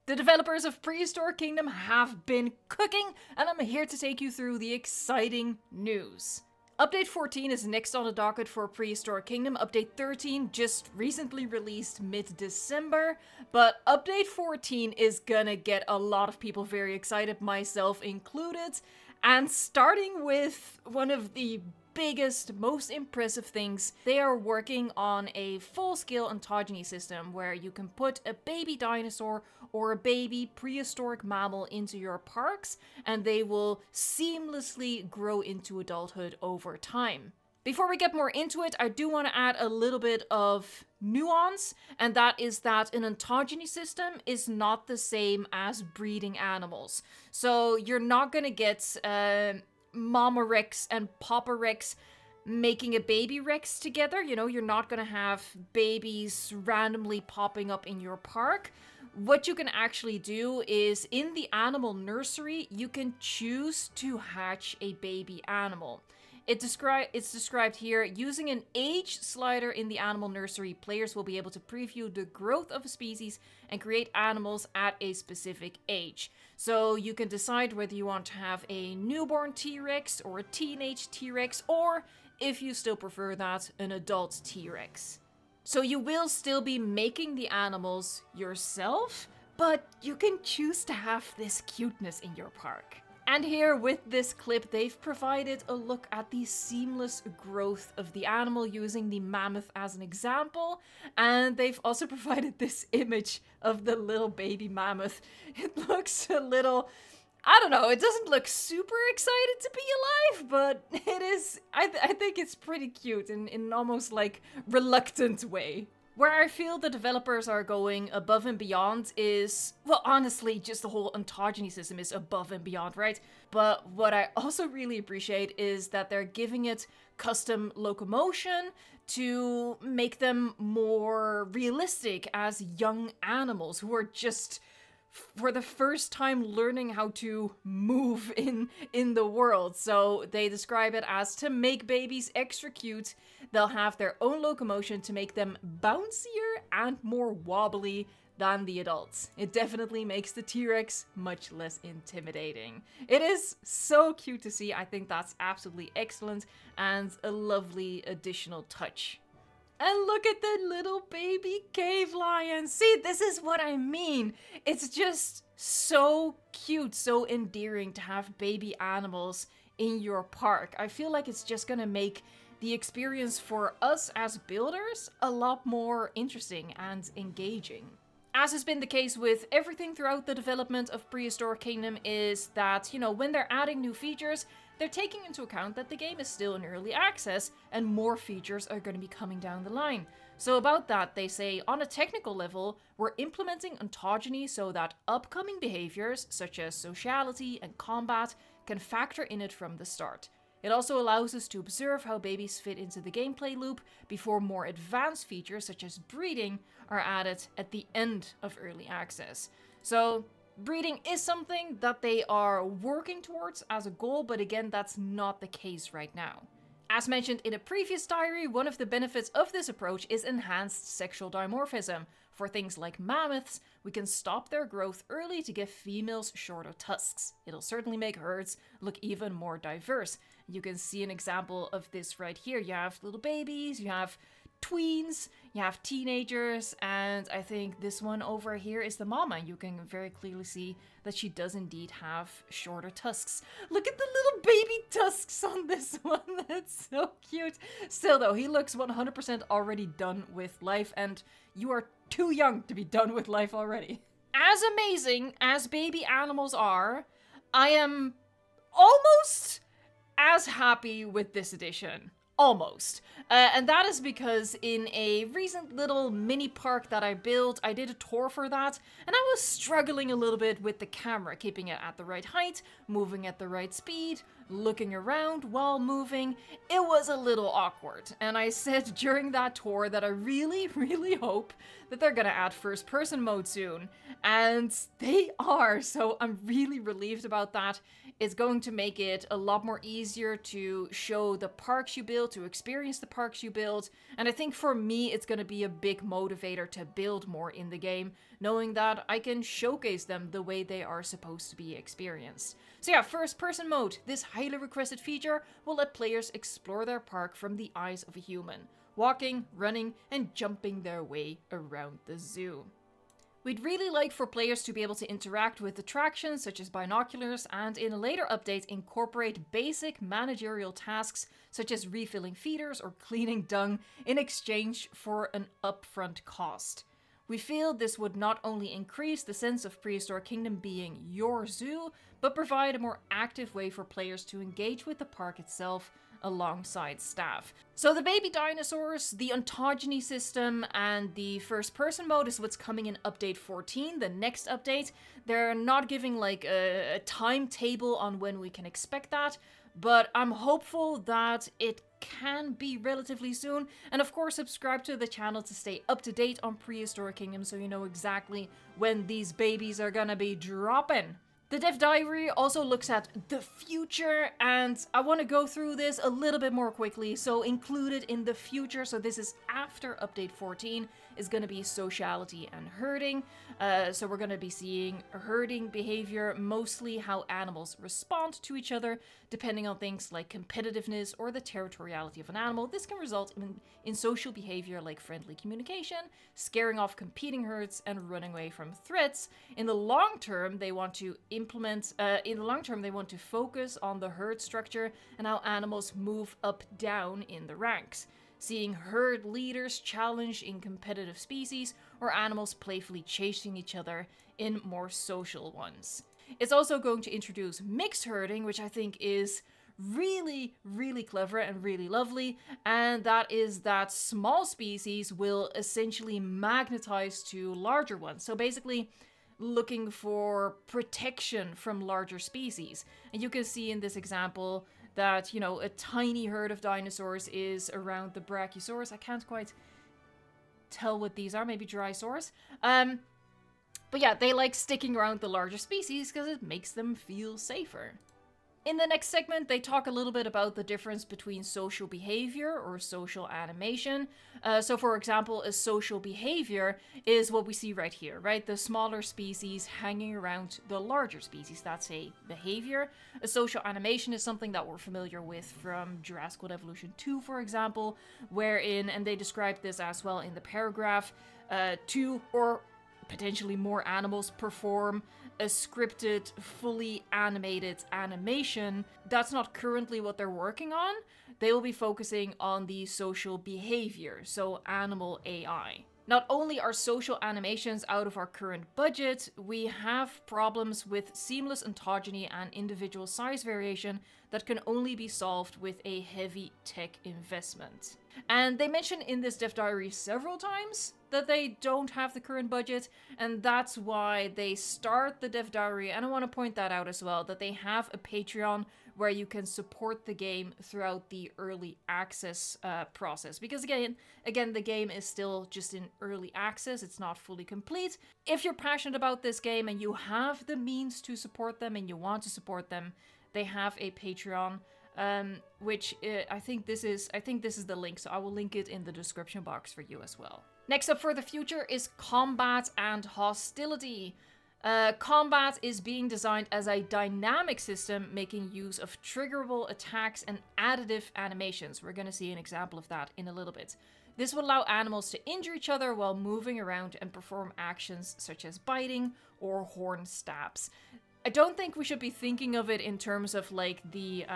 The developers of Prehistoric Kingdom have been cooking, and I'm here to take you through the exciting news. Update 14 is next on the docket for Prehistoric Kingdom. Update 13 just recently released mid-December, but Update 14 is gonna get a lot of people very excited, myself included. And starting with one of the biggest, most impressive things, they are working on a full-scale ontogeny system where you can put a baby dinosaur or a baby prehistoric mammal into your parks and they will seamlessly grow into adulthood over time. Before we get more into it, I do want to add a little bit of nuance, and that is that an ontogeny system is not the same as breeding animals. So you're not gonna get Mama Rex and Papa Rex making a baby Rex together. You know, you're not gonna have babies randomly popping up in your park. What you can actually do is, in the animal nursery, you can choose to hatch a baby animal. It's described here, using an age slider in the animal nursery, players will be able to preview the growth of a species and create animals at a specific age. So you can decide whether you want to have a newborn T-Rex or a teenage T-Rex, or, if you still prefer that, an adult T-Rex. So you will still be making the animals yourself, but you can choose to have this cuteness in your park. And here with this clip, they've provided a look at the seamless growth of the animal using the mammoth as an example. And they've also provided this image of the little baby mammoth. It looks a little, I don't know, it doesn't look super excited to be alive, but it is, I think it's pretty cute in an almost like reluctant way. Where I feel the developers are going above and beyond is, well, honestly, just the whole ontogeny system is above and beyond, right? But what I also really appreciate is that they're giving it custom locomotion to make them more realistic as young animals who are just, for the first time, learning how to move in the world. So they describe it as, to make babies extra cute, they'll have their own locomotion to make them bouncier and more wobbly than the adults. It definitely makes the T-Rex much less intimidating. It is so cute to see. I think that's absolutely excellent and a lovely additional touch. And look at the little baby cave lion. See, this is what I mean. It's just so cute, so endearing to have baby animals in your park. I feel like it's just gonna make the experience for us as builders a lot more interesting and engaging. As has been the case with everything throughout the development of Prehistoric Kingdom, is that, you know, when they're adding new features, they're taking into account that the game is still in early access and more features are going to be coming down the line. So about that, they say, on a technical level, we're implementing ontogeny so that upcoming behaviors, such as sociality and combat, can factor in it from the start. It also allows us to observe how babies fit into the gameplay loop before more advanced features, such as breeding, are added at the end of early access. So breeding is something that they are working towards as a goal, but again, that's not the case right now. As mentioned in a previous diary, one of the benefits of this approach is enhanced sexual dimorphism. For things like mammoths, we can stop their growth early to give females shorter tusks. It'll certainly make herds look even more diverse. You can see an example of this right here. You have little babies, you have tweens, you have teenagers, and I think this one over here is the mama. You can very clearly see that she does indeed have shorter tusks. Look at the little baby tusks on this one. That's so cute. Still though, he looks 100% already done with life, and you are too young to be done with life already. As amazing as baby animals are, I am almost as happy with this edition. Almost. And that is because in a recent little mini park that I built, I did a tour for that, and I was struggling a little bit with the camera, keeping it at the right height, moving at the right speed, looking around while moving. It was a little awkward, and I said during that tour that I really, really hope that they're gonna add first-person mode soon, and they are, so I'm really relieved about that. It's going to make it a lot more easier to show the parks you build, to experience the parks you build. And I think for me, it's going to be a big motivator to build more in the game, knowing that I can showcase them the way they are supposed to be experienced. So yeah, first person mode. This highly requested feature will let players explore their park from the eyes of a human, walking, running, and jumping their way around the zoo. We'd really like for players to be able to interact with attractions such as binoculars, and in a later update incorporate basic managerial tasks such as refilling feeders or cleaning dung in exchange for an upfront cost. We feel this would not only increase the sense of Prehistoric Kingdom being your zoo, but provide a more active way for players to engage with the park itself alongside staff. So the baby dinosaurs, the ontogeny system, and the first person mode is what's coming in update 14, the next update. They're not giving like a timetable on when we can expect that, but I'm hopeful that it can be relatively soon. And of course, subscribe to the channel to stay up to date on Prehistoric Kingdom so you know exactly when these babies are gonna be dropping. The dev diary also looks at the future, and I want to go through this a little bit more quickly. So included in the future, so this is after update 14, is going to be sociality and herding. So we're going to be seeing herding behavior, mostly how animals respond to each other, depending on things like competitiveness or the territoriality of an animal. This can result in social behavior like friendly communication, scaring off competing herds, and running away from threats. In the long term, they want to focus on the herd structure and how animals move up down in the ranks, seeing herd leaders challenged in competitive species or animals playfully chasing each other in more social ones. It's also going to introduce mixed herding, which I think is really, really clever and really lovely, and that is that small species will essentially magnetize to larger ones. So basically, looking for protection from larger species. And you can see in this example that, you know, a tiny herd of dinosaurs is around the Brachiosaurus. I can't quite tell what these are, maybe Drysaurs. But yeah, they like sticking around the larger species because it makes them feel safer. In the next segment, they talk a little bit about the difference between social behavior or social animation. So for example, a social behavior is what we see right here, right? The smaller species hanging around the larger species. That's a behavior. A social animation is something that we're familiar with from Jurassic World Evolution 2, for example, wherein, and they describe this as well in the paragraph, two or potentially more animals perform a scripted, fully animated animation. That's not currently what they're working on. They will be focusing on the social behavior, so animal AI. Not only are social animations out of our current budget, we have problems with seamless ontogeny and individual size variation that can only be solved with a heavy tech investment. And they mention in this dev diary several times that they don't have the current budget, and that's why they start the dev diary, and I want to point that out as well, that they have a Patreon where you can support the game throughout the early access process. Because again, the game is still just in early access, it's not fully complete. If you're passionate about this game and you have the means to support them and you want to support them, they have a Patreon, which I think this is the link, so I will link it in the description box for you as well. Next up for the future is combat and hostility. Combat is being designed as a dynamic system, making use of triggerable attacks and additive animations. We're going to see an example of that in a little bit. This will allow animals to injure each other while moving around and perform actions such as biting or horn stabs. I don't think we should be thinking of it in terms of like the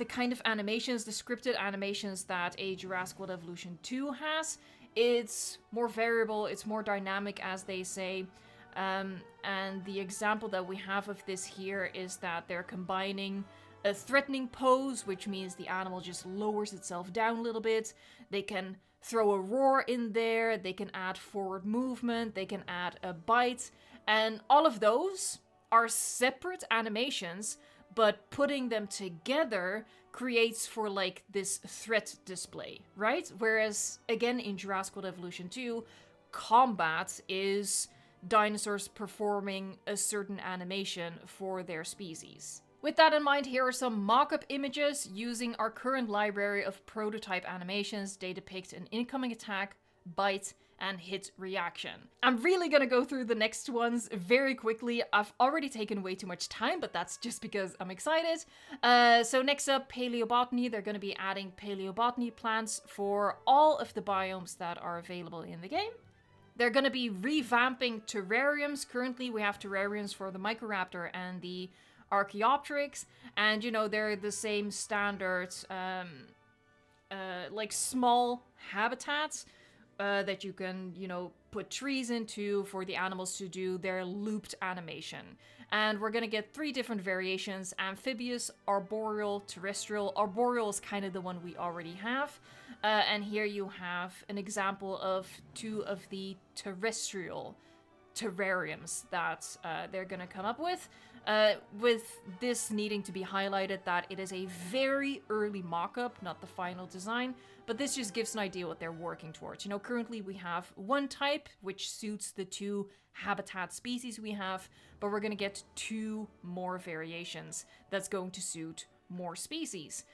kind of animations, the scripted animations that a Jurassic World Evolution 2 has. It's more variable, it's more dynamic, as they say. And the example that we have of this here is that they're combining a threatening pose, which means the animal just lowers itself down a little bit. They can throw a roar in there, they can add forward movement, they can add a bite, and all of those are separate animations, but putting them together creates for like this threat display, right? Whereas again in Jurassic World Evolution 2, combat is dinosaurs performing a certain animation for their species. With that in mind, here are some mock-up images using our current library of prototype animations. They depict an incoming attack, bite, and hit reaction. I'm really gonna go through the next ones very quickly. I've already taken way too much time, but that's just because I'm excited. So next up, Paleobotany. They're gonna be adding Paleobotany plants for all of the biomes that are available in the game. They're gonna be revamping terrariums. Currently, we have terrariums for the Microraptor and the Archaeopteryx, and you know, they're the same standard, like small habitats that you can, you know, put trees into for the animals to do their looped animation. And we're gonna get 3 different variations: amphibious, arboreal, terrestrial. Arboreal is kind of the one we already have. And here you have an example of 2 of the terrestrial terrariums that they're gonna come up with. With this needing to be highlighted that it is a very early mock-up, not the final design, but this just gives an idea what they're working towards. You know, currently we have 1 type, which suits the 2 habitat species we have, but we're gonna get 2 more variations that's going to suit more species.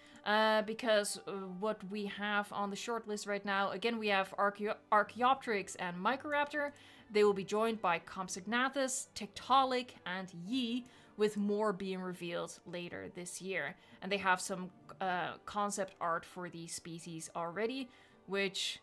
Because what we have on the shortlist right now, again, we have Archaeopteryx and Microraptor. They will be joined by Compsognathus, Tiktaalik, and Yi, with more being revealed later this year. And they have some concept art for these species already, which,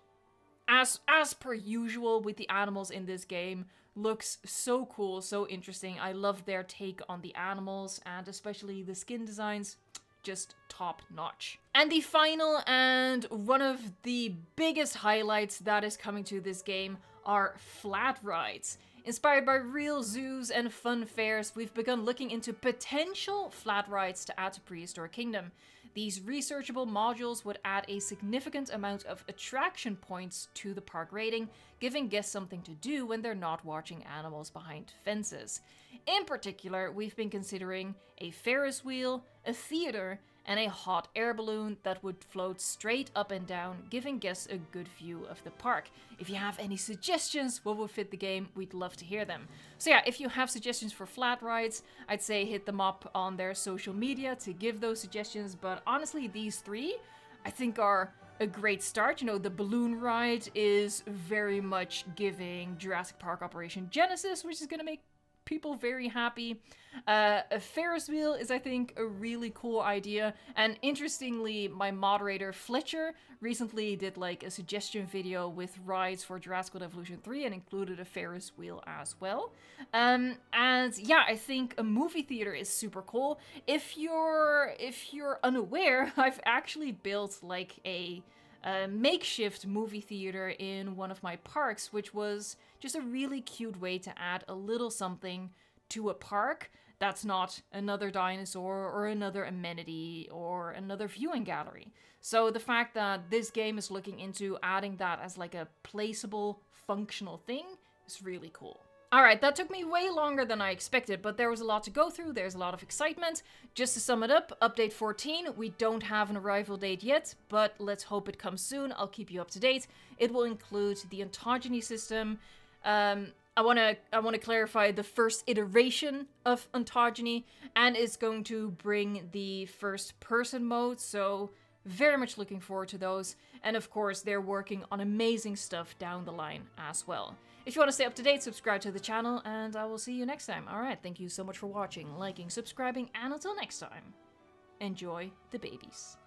as per usual with the animals in this game, looks so cool, so interesting. I love their take on the animals, and especially the skin designs. Just top notch. And the final and one of the biggest highlights that is coming to this game are flat rides. Inspired by real zoos and fun fairs, we've begun looking into potential flat rides to add to Prehistoric Kingdom. These researchable modules would add a significant amount of attraction points to the park rating, giving guests something to do when they're not watching animals behind fences. In particular, we've been considering a Ferris wheel, a theater, and a hot air balloon that would float straight up and down, giving guests a good view of the park. If you have any suggestions what would fit the game, we'd love to hear them. So yeah, if you have suggestions for flat rides, I'd say hit them up on their social media to give those suggestions, but honestly, these 3 I think are a great start. You know, the balloon ride is very much giving Jurassic Park Operation Genesis, which is gonna make people very happy. A Ferris wheel is, I think, a really cool idea. And interestingly, my moderator Fletcher recently did like a suggestion video with rides for Jurassic World Evolution 3 and included a Ferris wheel as well. And yeah, I think a movie theater is super cool. If you're unaware, I've actually built like a makeshift movie theater in one of my parks, which was just a really cute way to add a little something to a park that's not another dinosaur or another amenity or another viewing gallery. So the fact that this game is looking into adding that as like a placeable, functional thing is really cool. Alright, that took me way longer than I expected, but there was a lot to go through, there's a lot of excitement. Just to sum it up, update 14, we don't have an arrival date yet, but let's hope it comes soon. I'll keep you up to date. It will include the ontogeny system. I want to clarify the first iteration of ontogeny, and it's going to bring the first person mode, so very much looking forward to those. And of course, they're working on amazing stuff down the line as well. If you want to stay up to date, subscribe to the channel, and I will see you next time. Alright, thank you so much for watching, liking, subscribing, and until next time, enjoy the babies.